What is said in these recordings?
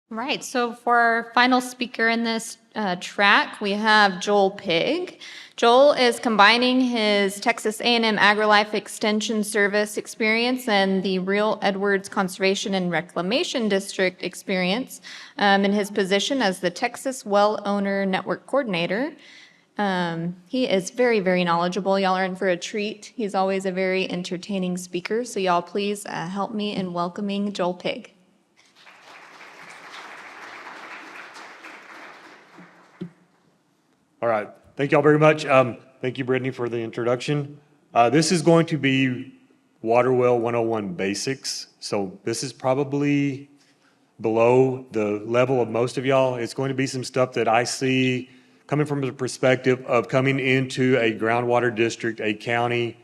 Right. So for our final speaker in this track, we have Joel Pigg. Joel is combining his Texas A&M AgriLife Extension Service experience and the Real Edwards Conservation and Reclamation District experience in his position as the Texas Well Owner Network Coordinator. He is very, very knowledgeable. Y'all are in for a treat. He's always a very entertaining speaker. So y'all please help me in welcoming Joel Pigg. All right. Thank y'all very much. Thank you, Brittany, for the introduction. This is going to be Water Well 101 basics. So this is probably below the level of most of y'all. It's going to be some stuff that I see coming from the perspective of coming into a groundwater district, a county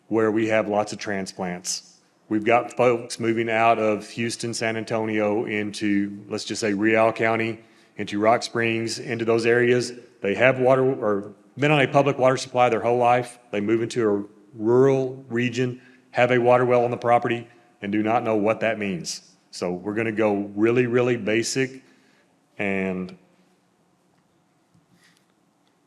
where we have lots of transplants. We've got folks moving out of Houston, San Antonio into, let's just say, Real County, into Rock Springs, into those areas. They have water or been on a public water supply their whole life. They move into a rural region, have a water well on the property, and do not know what that means. So we're going to go really, really basic. And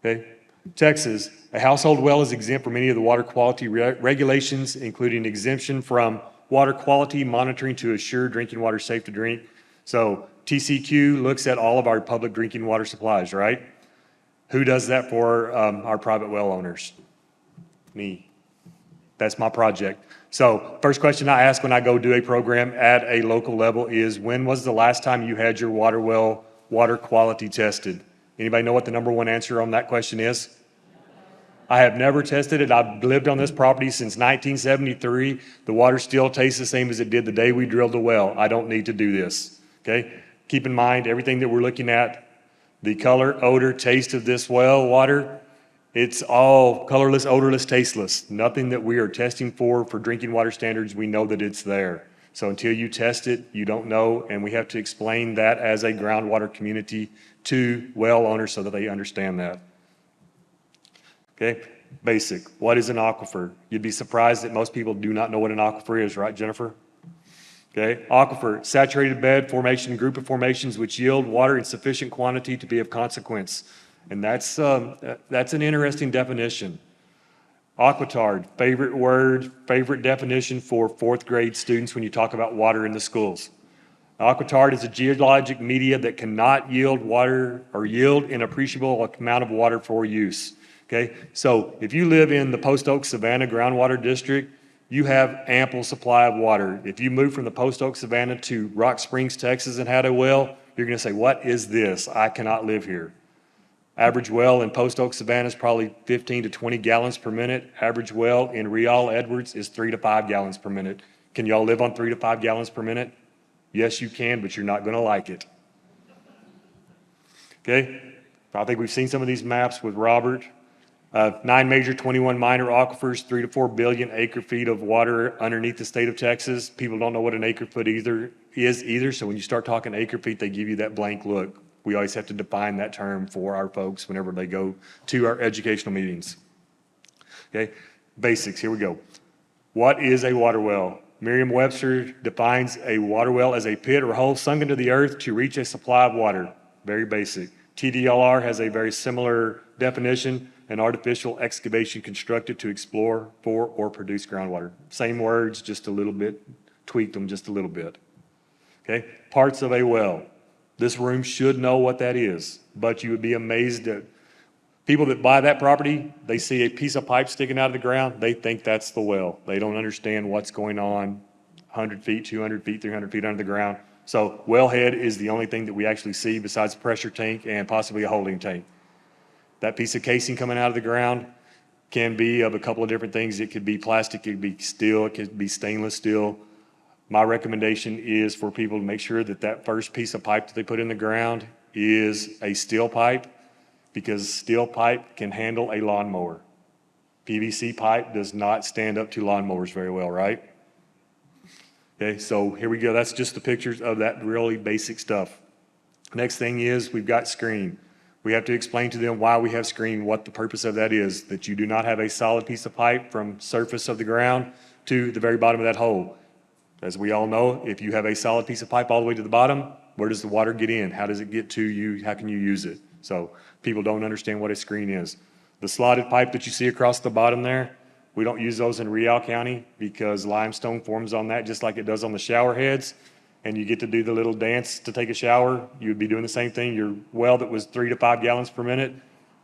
okay, Texas, a household well is exempt from any of the water quality regulations, including exemption from water quality monitoring to assure drinking water safe to drink. So TCQ looks at all of our public drinking water supplies, right? Who does that for our private well owners? Me. That's my project. So first question I ask when I go do a program at a local level is, when was the last time you had your water well water quality tested? Anybody know what the number one answer on that question is? I have never tested it. I've lived on this property since 1973. The water still tastes the same as it did the day we drilled the well. I don't need to do this, okay? Keep in mind, everything that we're looking at, the color, odor, taste of this well water, it's all colorless, odorless, tasteless. Nothing that we are testing for drinking water standards. We know that it's there. So until you test it, you don't know, and we have to explain that as a groundwater community to well owners so that they understand that. Okay, basic. What is an aquifer? You'd be surprised that most people do not know what an aquifer is, right, Jennifer? Okay, aquifer, saturated bed formation, group of formations which yield water in sufficient quantity to be of consequence. And that's an interesting definition. Aquitard, favorite word, favorite definition for fourth grade students when you talk about water in the schools. Aquitard is a geologic media that cannot yield water or yield an appreciable amount of water for use. Okay, so if you live in the Post Oak Savannah groundwater district, you have ample supply of water. If you move from the Post Oak Savannah to Rock Springs, Texas and had a well, you're going to say, what is this? I cannot live here. Average well in Post Oak Savannah is probably 15 to 20 gallons per minute. Average well in Real Edwards is 3 to 5 gallons per minute. Can y'all live on 3 to 5 gallons per minute? Yes, you can, but you're not going to like it. Okay, I think we've seen some of these maps with Robert. 9 major, 21 minor aquifers, 3 to 4 billion acre feet of water underneath the state of Texas. People don't know what an acre foot is either, so when you start talking acre feet, they give you that blank look. We always have to define that term for our folks whenever they go to our educational meetings. Okay, basics, here we go. What is a water well? Merriam-Webster defines a water well as a pit or hole sunk into the earth to reach a supply of water. Very basic. TDLR has a very similar definition: an artificial excavation constructed to explore for or produce groundwater. Same words, just a little bit, tweaked them just a little bit. Okay, parts of a well. This room should know what that is, but you would be amazed at people that buy that property. They see a piece of pipe sticking out of the ground. They think that's the well. They don't understand what's going on 100 feet, 200 feet, 300 feet under the ground. So wellhead is the only thing that we actually see besides a pressure tank and possibly a holding tank. That piece of casing coming out of the ground can be of a couple of different things. It could be plastic, it could be steel, it could be stainless steel. My recommendation is for people to make sure that that first piece of pipe that they put in the ground is a steel pipe, because steel pipe can handle a lawnmower. PVC pipe does not stand up to lawnmowers very well, right? Okay, so here we go. That's just the pictures of that really basic stuff. Next thing is we've got screen. We have to explain to them why we have screen, what the purpose of that is, that you do not have a solid piece of pipe from surface of the ground to the very bottom of that hole. As we all know, if you have a solid piece of pipe all the way to the bottom, Where does the water get in? How does it get to you? How can you use it? So people don't understand what a screen is. The slotted pipe that you see across the bottom there, we don't use those in Rial County because limestone forms on that just like it does on the shower heads. And you get to do the little dance to take a shower. You would be doing the same thing. Your well that was 3 to 5 gallons per minute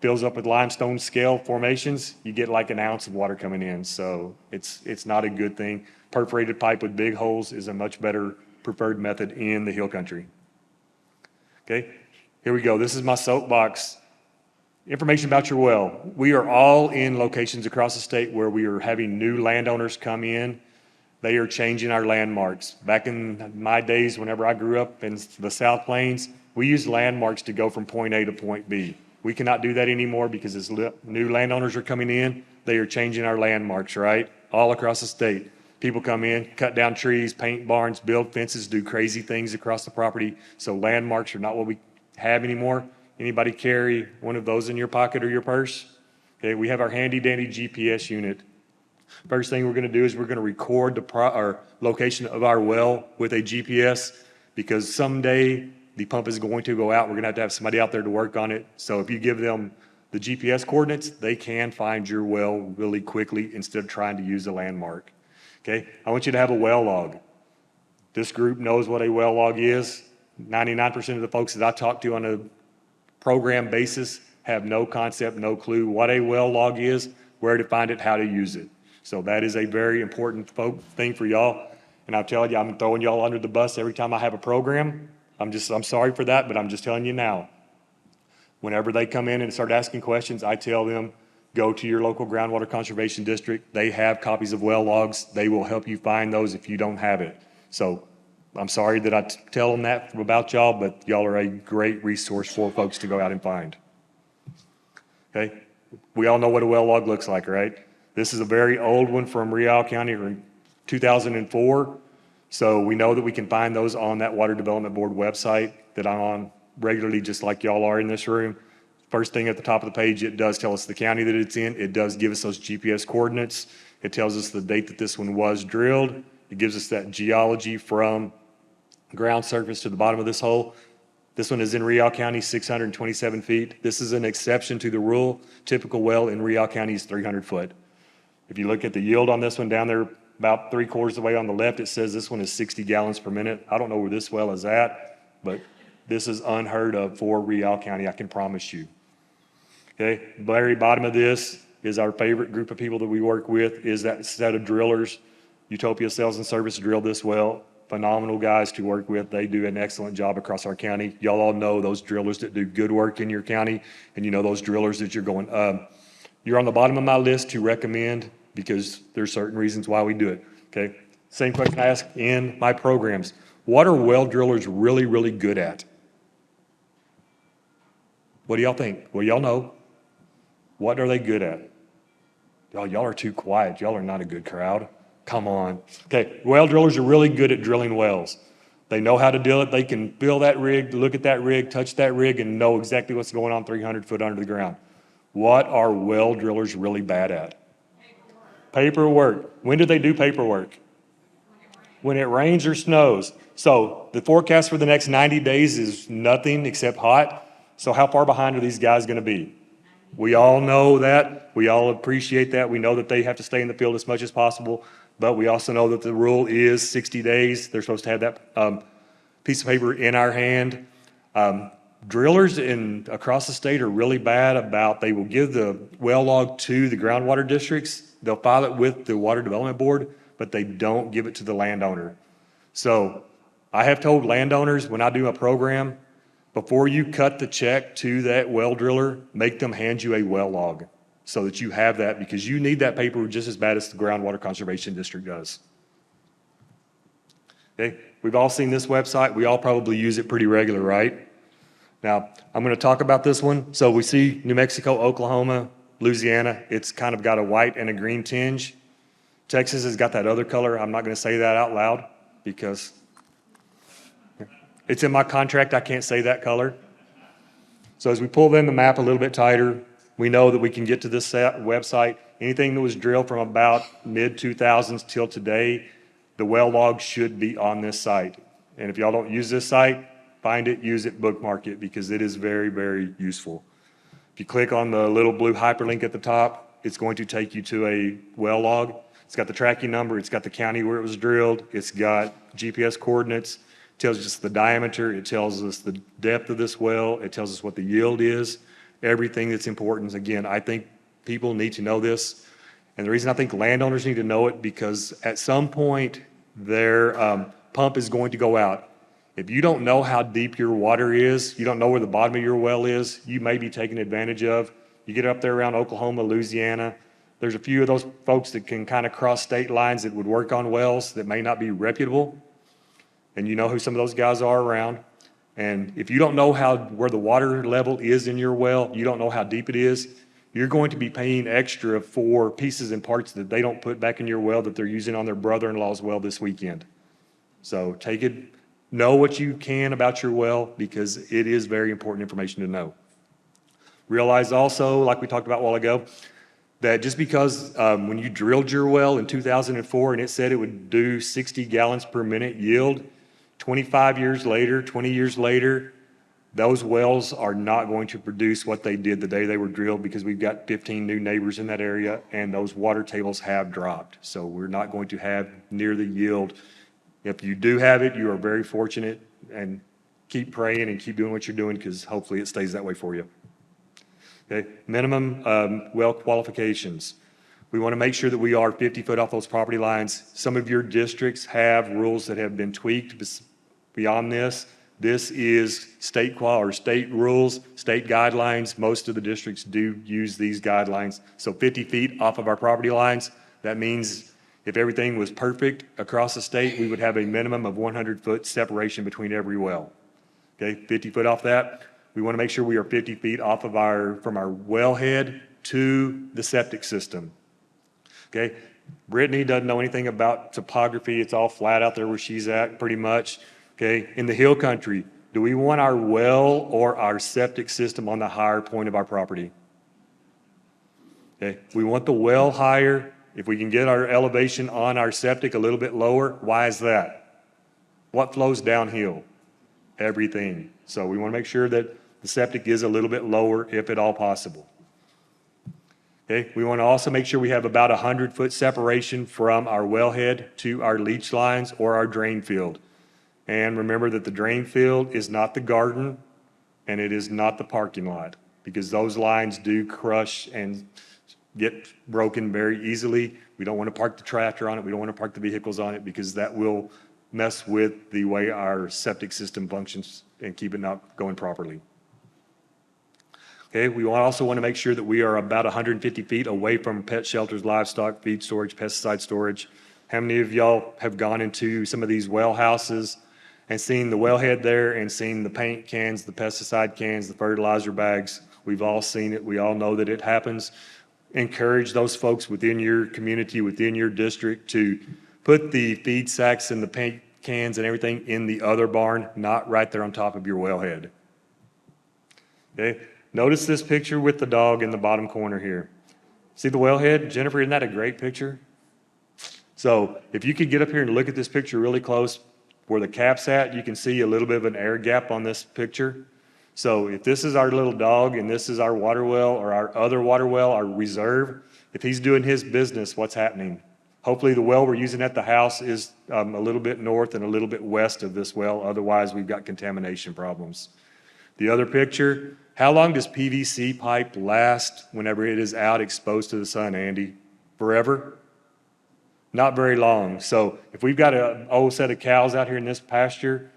fills up with limestone scale formations. You get like an ounce of water coming in. So it's not a good thing. Perforated pipe with big holes is a much better preferred method in the hill country. Okay, here we go. This is my soapbox. Information about your well. We are all in locations across the state where we are having new landowners come in. They are changing our landmarks. Back in my days, whenever I grew up in the South Plains, we used landmarks to go from point A to point B. We cannot do that anymore because as new landowners are coming in, they are changing our landmarks, right? All across the state. People come in, cut down trees, paint barns, build fences, do crazy things across the property. So landmarks are not what we have anymore. Anybody carry one of those in your pocket or your purse? Okay, we have our handy dandy GPS unit. First thing we're going to do is we're going to record our location of our well with a GPS because someday the pump is going to go out. We're going to have somebody out there to work on it. So if you give them the GPS coordinates, they can find your well really quickly instead of trying to use a landmark. Okay, I want you to have a well log. This group knows what a well log is. 99% of the folks that I talk to on a program basis have no concept, no clue what a well log is, where to find it, how to use it. So that is a very important thing for y'all. And I'm telling you, I'm throwing y'all under the bus every time I have a program. I'm sorry for that, but I'm just telling you now. Whenever they come in and start asking questions, I tell them, go to your local groundwater conservation district. They have copies of well logs. They will help you find those if you don't have it. So I'm sorry that I tell them that about y'all, but y'all are a great resource for folks to go out and find. Okay, we all know what a well log looks like, right? This is a very old one from Rial County in 2004. So we know that we can find those on that Water Development Board website that I'm on regularly, just like y'all are in this room. First thing at the top of the page, it does tell us the county that it's in. It does give us those GPS coordinates. It tells us the date that this one was drilled. It gives us that geology from ground surface to the bottom of this hole. This one is in Rial County, 627 feet. This is an exception to the rule. Typical well in Rial County is 300 foot. If you look at the yield on this one down there, about 3/4 of the way on the left, it says this one is 60 gallons per minute. I don't know where this well is at, but this is unheard of for Rial County, I can promise you. Okay, very bottom of this is our favorite group of people that we work with, is that set of drillers. Utopia Sales and Service drilled this well. Phenomenal guys to work with. They do an excellent job across our county. Y'all all know those drillers that do good work in your county, and you know those drillers that you're going, you're on the bottom of my list to recommend because there's certain reasons why we do it, okay? Same question I ask in my programs. What are well drillers really, really good at? What do y'all think? Well, y'all know. What are they good at? Y'all are too quiet. Y'all are not a good crowd. Come on. Okay, well drillers are really good at drilling wells. They know how to do it. They can feel that rig, look at that rig, touch that rig, and know exactly what's going on 300 foot under the ground. What are well drillers really bad at? Paperwork. When do they do paperwork? When it rains or snows. So the forecast for the next 90 days is nothing except hot. So how far behind are these guys going to be? We all know that. We all appreciate that. We know that they have to stay in the field as much as possible. But we also know that the rule is 60 days. They're supposed to have that piece of paper in our hand. Drillers across the state are really bad about, they will give the well log to the groundwater districts. They'll file it with the Water Development Board, but they don't give it to the landowner. So I have told landowners when I do a program, before you cut the check to that well driller, make them hand you a well log so that you have that, because you need that paper just as bad as the Groundwater Conservation District does. Okay, we've all seen this website. We all probably use it pretty regular, right? Now, I'm going to talk about this one. So we see New Mexico, Oklahoma, Louisiana. It's kind of got a white and a green tinge. Texas has got that other color. I'm not going to say that out loud because it's in my contract. I can't say that color. So as we pull in the map a little bit tighter, we know that we can get to this website. Anything that was drilled from about mid-2000s till today, the well log should be on this site. And if y'all don't use this site, find it, use it, bookmark it, because it is very, very useful. If you click on the little blue hyperlink at the top, it's going to take you to a well log. It's got the tracking number, it's got the county where it was drilled, it's got GPS coordinates, it tells us the diameter, it tells us the depth of this well, it tells us what the yield is, everything that's important. Again, I think people need to know this. And the reason I think landowners need to know it, because at some point their pump is going to go out. If you don't know how deep your water is, you don't know where the bottom of your well is, you may be taken advantage of. You get up there around Oklahoma, Louisiana, there's a few of those folks that can kind of cross state lines that would work on wells that may not be reputable. And you know who some of those guys are around. And if you don't know where the water level is in your well, you don't know how deep it is, you're going to be paying extra for pieces and parts that they don't put back in your well that they're using on their brother-in-law's well this weekend. So take it, know what you can about your well, because it is very important information to know. Realize also, like we talked about a while ago, that just because when you drilled your well in 2004 and it said it would do 60 gallons per minute yield, 25 years later, 20 years later, those wells are not going to produce what they did the day they were drilled, because we've got 15 new neighbors in that area and those water tables have dropped. So we're not going to have near the yield. If you do have it, you are very fortunate, and keep praying and keep doing what you're doing, because hopefully it stays that way for you. Okay. Minimum well qualifications. We want to make sure that we are 50 foot off those property lines. Some of your districts have rules that have been tweaked beyond this. This is state rules, state guidelines. Most of the districts do use these guidelines. So 50 feet off of our property lines, that means if everything was perfect across the state, we would have a minimum of 100 foot separation between every well. Okay, 50 foot off that. We want to make sure we are 50 feet off of from our wellhead to the septic system. Okay, Brittany doesn't know anything about topography. It's all flat out there where she's at, pretty much. Okay, in the hill country, do we want our well or our septic system on the higher point of our property? Okay, we want the well higher. If we can get our elevation on our septic a little bit lower, why is that? What flows downhill? Everything. So we want to make sure that the septic is a little bit lower, if at all possible. Okay, we want to also make sure we have about 100 foot separation from our wellhead to our leach lines or our drain field. And remember that the drain field is not the garden and it is not the parking lot, because those lines do crush and get broken very easily. We don't want to park the tractor on it. We don't want to park the vehicles on it, because that will mess with the way our septic system functions and keep it not going properly. Okay, we also want to make sure that we are about 150 feet away from pet shelters, livestock, feed storage, pesticide storage. How many of y'all have gone into some of these well houses and seen the wellhead there and seen the paint cans, the pesticide cans, the fertilizer bags? We've all seen it. We all know that it happens. Encourage those folks within your community, within your district, to put the feed sacks and the paint cans and everything in the other barn, not right there on top of your wellhead. Okay, notice this picture with the dog in the bottom corner here. See the wellhead? Jennifer, isn't that a great picture? So if you could get up here and look at this picture really close, where the cap's at, you can see a little bit of an air gap on this picture. So if this is our little dog and this is our water well, or our other water well, our reserve, if he's doing his business, what's happening? Hopefully the well we're using at the house is a little bit north and a little bit west of this well. Otherwise, we've got contamination problems. The other picture, how long does PVC pipe last whenever it is out exposed to the sun, Andy? Forever? Not very long. So if we've got an old set of cows out here in this pasture,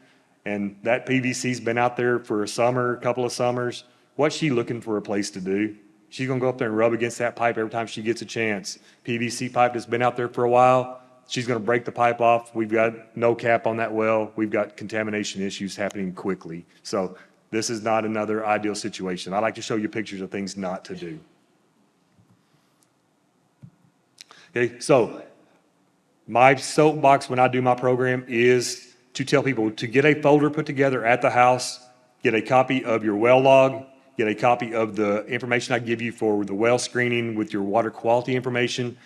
and that PVC's been out there for a summer, a couple of summers, what's she looking for a place to do? She's going to go up there and rub against that pipe every time she gets a chance. PVC pipe that's been out there for a while, she's going to break the pipe off. We've got no cap on that well. We've got contamination issues happening quickly. So this is not another ideal situation. I like to show you pictures of things not to do. Okay, so my soapbox when I do my program is to tell people to get a folder put together at the house, get a copy of your well log, get a copy of the information I give you for the well screening with your water quality information,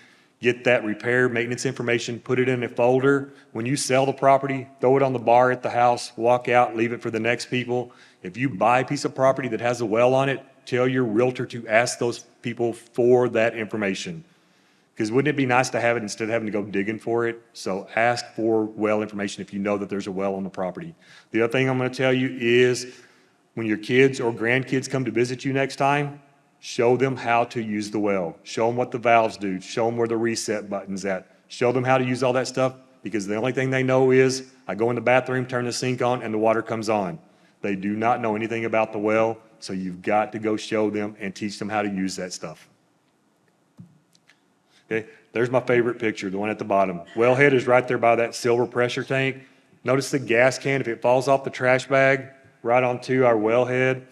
get that repair, maintenance information, put it in a folder. When you sell the property, throw it on the bar at the house, walk out, leave it for the next people. If you buy a piece of property that has a well on it, tell your realtor to ask those people for that information. Because wouldn't it be nice to have it instead of having to go digging for it? So ask for well information if you know that there's a well on the property. The other thing I'm going to tell you is when your kids or grandkids come to visit you next time, show them how to use the well. Show them what the valves do. Show them where the reset button's at. Show them how to use all that stuff, because the only thing they know is I go in the bathroom, turn the sink on, and the water comes on. They do not know anything about the well, so you've got to go show them and teach them how to use that stuff. Okay, there's my favorite picture, the one at the bottom. Wellhead is right there by that silver pressure tank. Notice the gas can, if it falls off the trash bag, right onto our wellhead.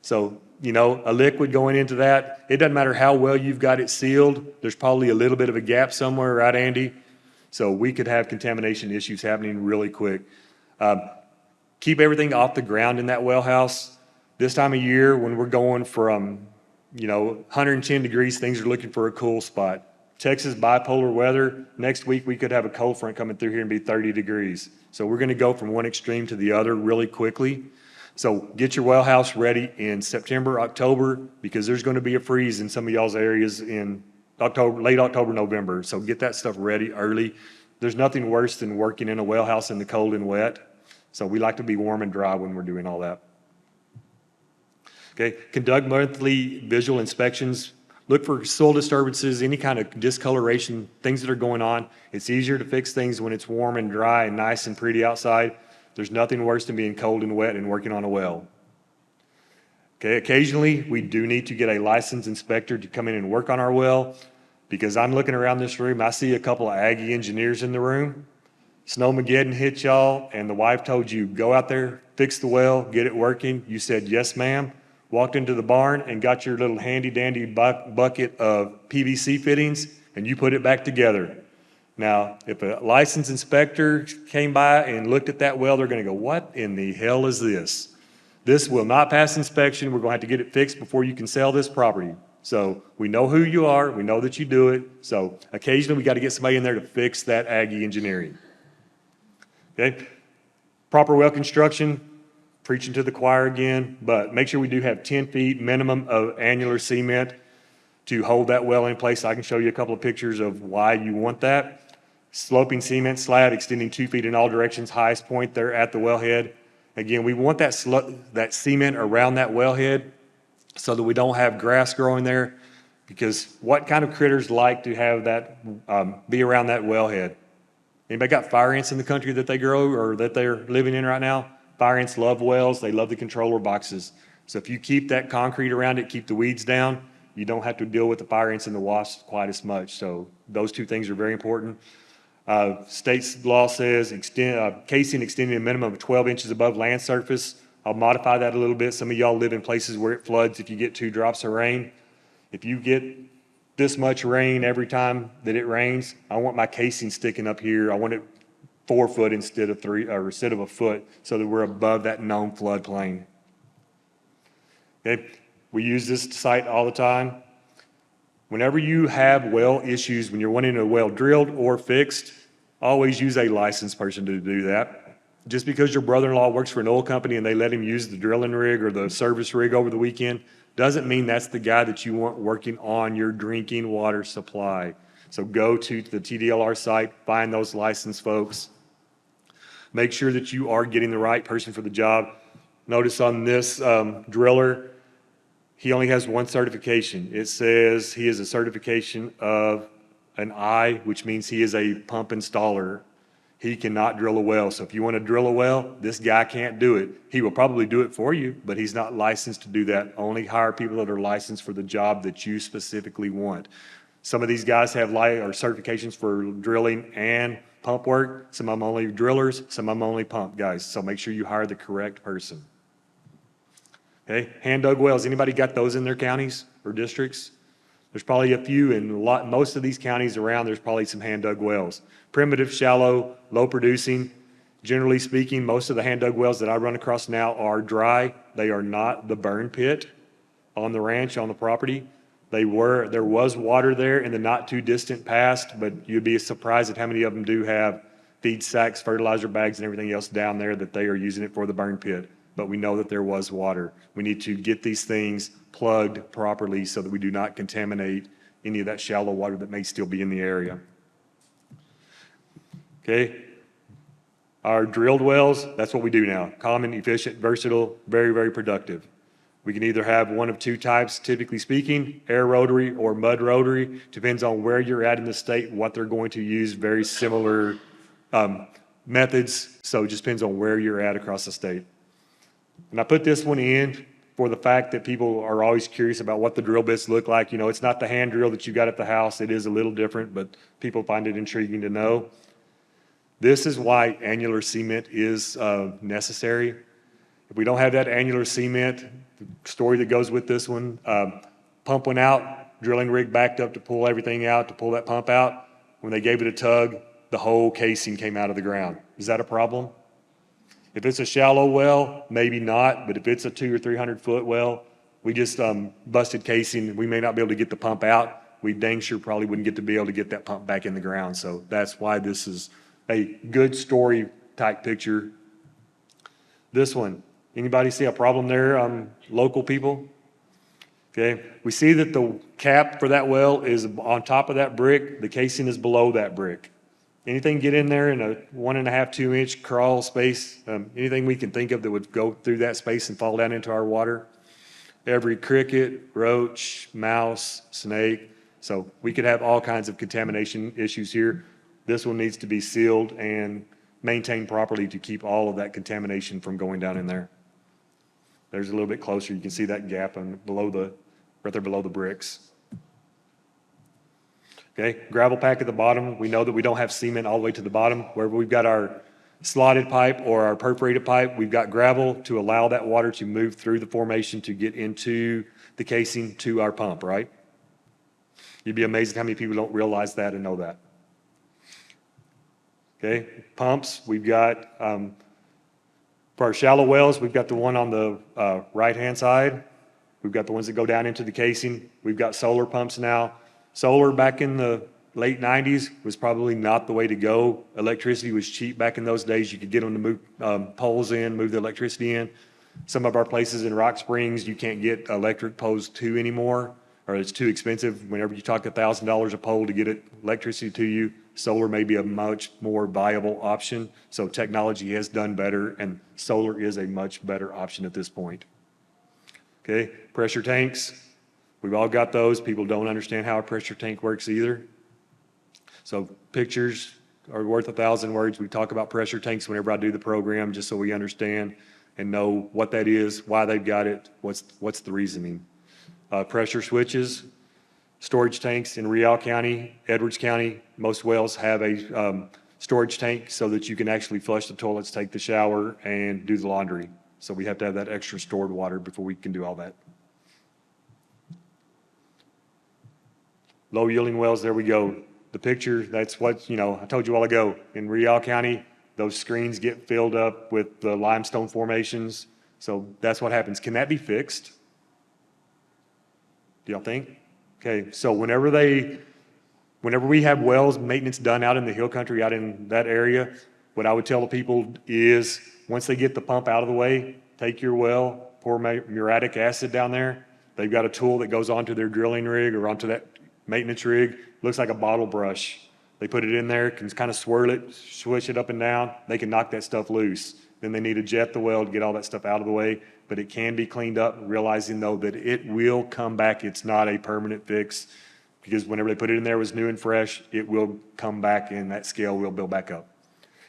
So, you know, a liquid going into that, it doesn't matter how well you've got it sealed, there's probably a little bit of a gap somewhere, right, Andy? So we could have contamination issues happening really quick. Keep everything off the ground in that well house. This time of year, when we're going from, 110 degrees, things are looking for a cool spot. Texas bipolar weather, next week we could have a cold front coming through here and be 30 degrees. So we're going to go from one extreme to the other really quickly. So get your well house ready in September, October, because there's going to be a freeze in some of y'all's areas in October, late October, November. So get that stuff ready early. There's nothing worse than working in a well house in the cold and wet. So we like to be warm and dry when we're doing all that. Okay, conduct monthly visual inspections. Look for soil disturbances, any kind of discoloration, things that are going on. It's easier to fix things when it's warm and dry and nice and pretty outside. There's nothing worse than being cold and wet and working on a well. Okay, occasionally we do need to get a licensed inspector to come in and work on our well, because I'm looking around this room, I see a couple of Aggie engineers in the room. Snowmageddon hit y'all and the wife told you, go out there, fix the well, get it working. You said, yes, ma'am. Walked into the barn and got your little handy dandy bucket of PVC fittings and you put it back together. Now, if a licensed inspector came by and looked at that well, they're going to go, what in the hell is this? This will not pass inspection. We're going to have to get it fixed before you can sell this property. So we know who you are. We know that you do it. So occasionally we got to get somebody in there to fix that Aggie engineering. Okay? Proper well construction, preaching to the choir again, but make sure we do have 10 feet minimum of annular cement to hold that well in place. I can show you a couple of pictures of why you want that. Sloping cement slab extending 2 feet in all directions, highest point there at the wellhead. Again, we want that cement around that wellhead so that we don't have grass growing there, because what kind of critters like to have that be around that wellhead? Anybody got fire ants in the country that they grow or that they're living in right now? Fire ants love wells. They love the controller boxes. So if you keep that concrete around it, keep the weeds down, you don't have to deal with the fire ants and the wasps quite as much. So those two things are very important. State's law says casing extending a minimum of 12 inches above land surface. I'll modify that a little bit. Some of y'all live in places where it floods if you get 2 drops of rain. If you get this much rain every time that it rains, I want my casing sticking up here. I want it 4 foot instead of 3, or instead of a foot, so that we're above that known floodplain. Okay, we use this site all the time. Whenever you have well issues, when you're wanting a well drilled or fixed, always use a licensed person to do that. Just because your brother-in-law works for an oil company and they let him use the drilling rig or the service rig over the weekend, doesn't mean that's the guy that you want working on your drinking water supply. So go to the TDLR site, find those licensed folks. Make sure that you are getting the right person for the job. Notice on this driller, he only has 1 certification. It says he is a certification of an I, which means he is a pump installer. He cannot drill a well. So if you want to drill a well, this guy can't do it. He will probably do it for you, but he's not licensed to do that. Only hire people that are licensed for the job that you specifically want. Some of these guys have certifications for drilling and pump work. Some of them only drillers, some of them only pump guys. So make sure you hire the correct person. Okay, hand dug wells. Anybody got those in their counties or districts? There's probably a few in most of these counties around. There's probably some hand dug wells. Primitive, shallow, low producing. Generally speaking, most of the hand dug wells that I run across now are dry. They are not the burn pit on the ranch, on the property. There was water there in the not too distant past, but you'd be surprised at how many of them do have feed sacks, fertilizer bags, and everything else down there that they are using it for the burn pit. But we know that there was water. We need to get these things plugged properly so that we do not contaminate any of that shallow water that may still be in the area. Okay. Our drilled wells, that's what we do now. Common, efficient, versatile, very, very productive. We can either have one of two types, typically speaking, air rotary or mud rotary. Depends on where you're at in the state, what they're going to use. Very similar methods, so it just depends on where you're at across the state. And I put this one in for the fact that people are always curious about what the drill bits look like. You know, it's not the hand drill that you got at the house. It is a little different, but people find it intriguing to know. This is why annular cement is necessary. If we don't have that annular cement, the story that goes with this one, pump went out, drilling rig backed up to pull everything out, to pull that pump out. When they gave it a tug, the whole casing came out of the ground. Is that a problem? If it's a shallow well, maybe not, but if it's a 200 or 300 foot well, we just busted casing, we may not be able to get the pump out. We dang sure probably wouldn't get to be able to get that pump back in the ground. So that's why this is a good story type picture. This one, anybody see a problem there, local people? Okay, we see that the cap for that well is on top of that brick, the casing is below that brick. Anything get in there in a 1.5, 2 inch crawl space, anything we can think of that would go through that space and fall down into our water? Every cricket, roach, mouse, snake. So we could have all kinds of contamination issues here. This one needs to be sealed and maintained properly to keep all of that contamination from going down in there. There's a little bit closer. You can see that gap right there below the bricks. Okay, gravel pack at the bottom. We know that we don't have cement all the way to the bottom. Wherever we've got our slotted pipe or our perforated pipe, we've got gravel to allow that water to move through the formation to get into the casing to our pump, right? You'd be amazed at how many people don't realize that and know that. Okay, pumps, we've got, for our shallow wells, we've got the one on the right-hand side. We've got the ones that go down into the casing. We've got solar pumps now. Solar back in the late 90s was probably not the way to go. Electricity was cheap back in those days. You could get them to move poles in, move the electricity in. Some of our places in Rock Springs, you can't get electric poles to anymore, or it's too expensive. Whenever you talk $1,000 a pole to get electricity to you, solar may be a much more viable option. So technology has done better, and solar is a much better option at this point. Okay, pressure tanks. We've all got those. People don't understand how a pressure tank works either. So pictures are worth 1,000 words. We talk about pressure tanks whenever I do the program, just so we understand and know what that is, why they've got it, what's the reasoning. Pressure switches, storage tanks in Rial County, Edwards County. Most wells have a storage tank so that you can actually flush the toilets, take the shower, and do the laundry. So we have to have that extra stored water before we can do all that. Low yielding wells, there we go. The picture, that's what, I told you a while ago. In Rial County, those screens get filled up with the limestone formations. So that's what happens. Can that be fixed? Do y'all think? Okay, so whenever we have wells maintenance done out in the hill country, out in that area, what I would tell the people is once they get the pump out of the way, take your well, pour muriatic acid down there. They've got a tool that goes onto their drilling rig or onto that maintenance rig. Looks like a bottle brush. They put it in there, can kind of swirl it, swish it up and down. They can knock that stuff loose. Then they need to jet the well to get all that stuff out of the way, but it can be cleaned up, realizing though that it will come back. It's not a permanent fix, because whenever they put it in there, it was new and fresh, it will come back and that scale will build back up.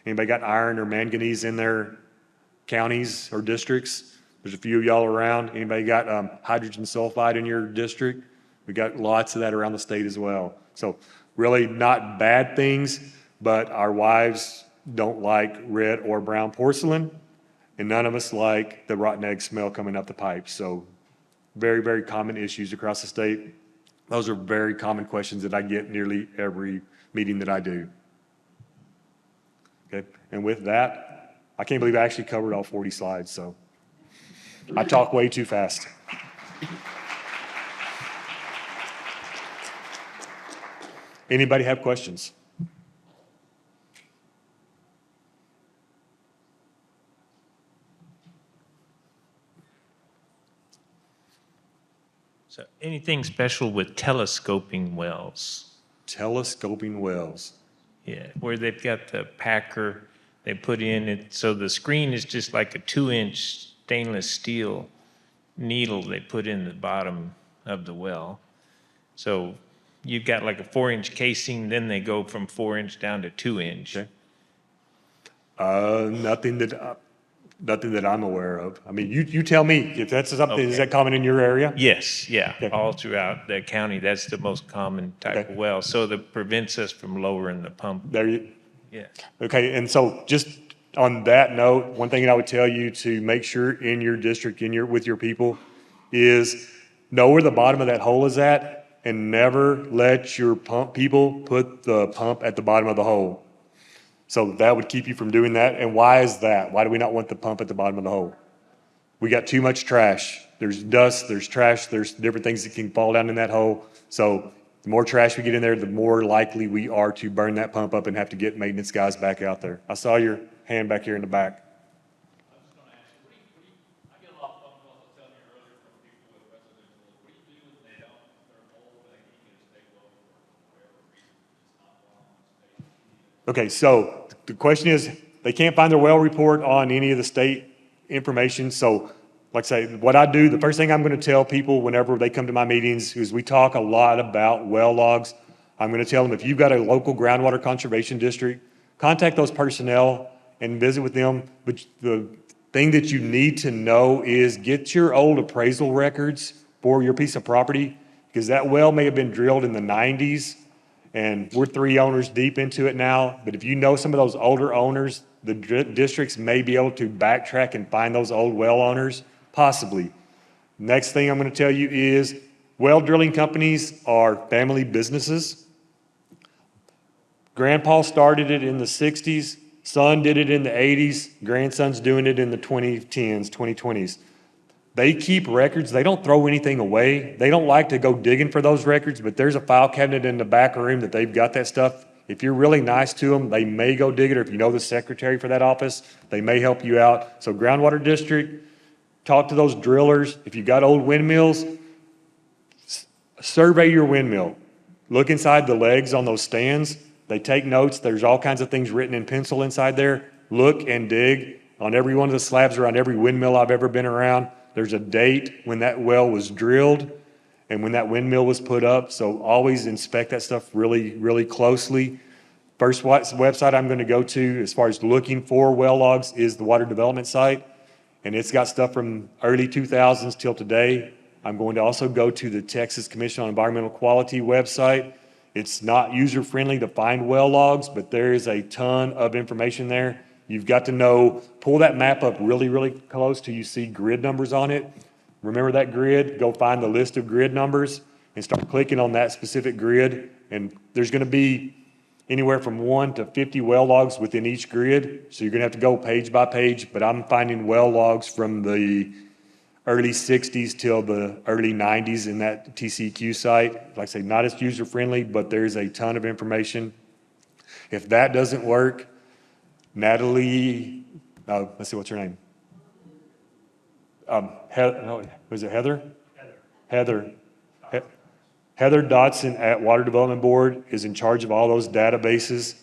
Anybody got iron or manganese in their counties or districts? There's a few of y'all around. Anybody got hydrogen sulfide in your district? We got lots of that around the state as well. So really not bad things, but our wives don't like red or brown porcelain, and none of us like the rotten egg smell coming up the pipe. So very, very common issues across the state. Those are very common questions that I get nearly every meeting that I do. Okay, and with that, I can't believe I actually covered all 40 slides, so I talk way too fast. Anybody have questions? So anything special with telescoping wells? Telescoping wells. Yeah, where they've got the packer, they put in it, so the screen is just like a 2-inch stainless steel needle they put in the bottom of the well. So you've got like a 4-inch casing, then they go from 4-inch down to 2-inch. Okay. Nothing that I'm aware of. I mean, you tell me if that's something, is Okay. that common in your area? Yes, yeah, Okay. all throughout the county, that's the most common type Okay. of well. So that prevents us from lowering the pump. There you, Yes. okay, and so just on that note, one thing I would tell you to make sure in your district, with your people, is know where the bottom of that hole is at and never let your pump people put the pump at the bottom of the hole. So that would keep you from doing that. And why is that? Why do we not want the pump at the bottom of the hole? We got too much trash. There's dust, there's trash, there's different things that can fall down in that hole. So the more trash we get in there, the more likely we are to burn that pump up and have to get maintenance guys back out there. I saw your hand back here in the back. I get a lot of phone calls, I was telling you earlier, from people with residential, what do you do when they don't, they're old, but they can't get a state well for whatever reason, it's not well on the state. Okay, so the question is, they can't find their well report on any of the state information. So like I say, what I do, the first thing I'm going to tell people whenever they come to my meetings is we talk a lot about well logs. I'm going to tell them if you've got a local groundwater conservation district, contact those personnel and visit with them. But the thing that you need to know is get your old appraisal records for your piece of property, because that well may have been drilled in the 90s and we're 3 owners deep into it now. But if you know some of those older owners, the districts may be able to backtrack and find those old well owners, possibly. Next thing I'm going to tell you is well drilling companies are family businesses. Grandpa started it in the 60s, son did it in the 80s, grandson's doing it in the 2010s, 2020s. They keep records. They don't throw anything away. They don't like to go digging for those records, but there's a file cabinet in the back room that they've got that stuff. If you're really nice to them, they may go dig it, or if you know the secretary for that office, they may help you out. So groundwater district, talk to those drillers. If you've got old windmills, survey your windmill. Look inside the legs on those stands. They take notes. There's all kinds of things written in pencil inside there. Look and dig on every one of the slabs around every windmill I've ever been around. There's a date when that well was drilled and when that windmill was put up. So always inspect that stuff really, really closely. First website I'm going to go to as far as looking for well logs is the Water Development site. And it's got stuff from early 2000s till today. I'm going to also go to the Texas Commission on Environmental Quality website. It's not user-friendly to find well logs, but there is a ton of information there. You've got to know, pull that map up really, really close till you see grid numbers on it. Remember that grid, go find the list of grid numbers and start clicking on that specific grid. And there's going to be anywhere from 1 to 50 well logs within each grid. So you're going to have to go page by page, but I'm finding well logs from the early 60s till the early 90s in that TCQ site. Like I say, not as user-friendly, but there's a ton of information. If that doesn't work, Natalie, let's see, what's her name? Was it Heather? Heather. Heather Dotson at Water Development Board is in charge of all those databases.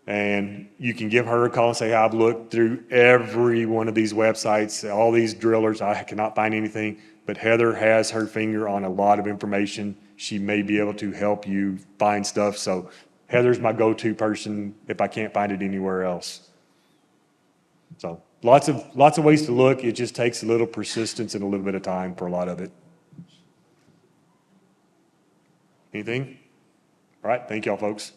And you can give her a call and say, I've looked through every one of these websites, all these drillers, I cannot find anything. But Heather has her finger on a lot of information. She may be able to help you find stuff. So Heather's my go-to person if I can't find it anywhere else. So lots of ways to look. It just takes a little persistence and a little bit of time for a lot of it. Anything? All right. Thank y'all, folks.